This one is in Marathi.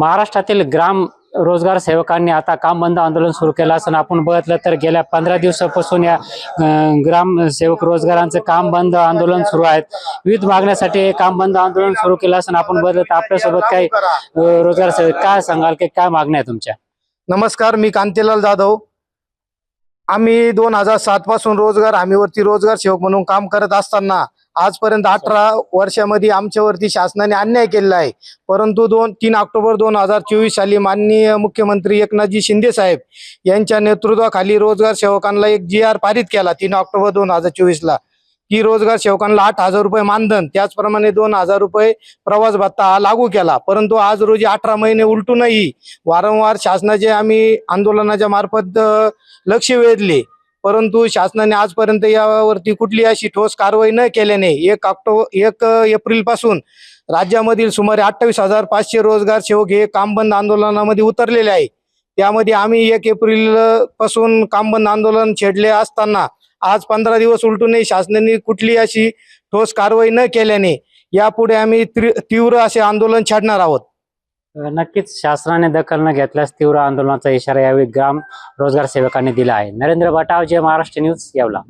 महाराष्ट्रातील ग्राम रोजगार सेवकांनी आता काम बंद आंदोलन सुरू केलं असं आपण बघितलं तर गेल्या 15 दिवसापासून या ग्राम सेवक रोजगारांचं काम बंद आंदोलन सुरू आहे। विविध मागण्यासाठी हे काम बंद आंदोलन सुरू केलं असं आपण बघितलं तर आपल्यासोबत काही रोजगार सेवक काय सांगाल की काय मागण्या आहे तुमच्या? नमस्कार, मी कांतीलाल जाधव। आम्ही 2007 पासून रोजगार हमीवरती रोजगार सेवक म्हणून काम करत असताना आजपर्यंत 18 वर्षामध्ये आमच्यावरती शासनाने अन्याय केलेला आहे। परंतु 3 ऑक्टोबर 2024 साली माननीय मुख्यमंत्री एकनाथजी शिंदे साहेब यांच्या नेतृत्वाखाली रोजगार सेवकांना एक GR पारित केला 3 ऑक्टोबर 2024 ला, की रोजगार सेवकांना 8,000 रुपये मानधन, त्याचप्रमाणे 2,000 रुपये प्रवास भत्ता लागू केला। परंतु आज रोजी 18 महिने उलटूनही वारंवार शासनाचे आम्ही आंदोलनाच्या मार्फत लक्ष वेधले, परंतु शासनाने आजपर्यंत यावरती कुठली अशी ठोस कारवाई न केल्याने 1 एप्रिल पासून राज्यामधील सुमारे 28,500 रोजगार सेवक हे काम बंद आंदोलनामध्ये उतरलेले आहे। त्यामध्ये आम्ही 1 एप्रिल पासून काम बंद आंदोलन छेडले असताना आज 15 दिवस उलटूनही शासनाने कुठली अशी ठोस कारवाई न केल्याने यापुढे आम्ही तीव्र असे आंदोलन छेडणार आहोत। नक्कीच शासनाने दखल न घेतल्यास तीव्र आंदोलनाचा इशारा यावेळी ग्राम रोजगार सेवकांनी दिला आहे। नरेंद्र बटाव, जे महाराष्ट्र न्यूज, येवला।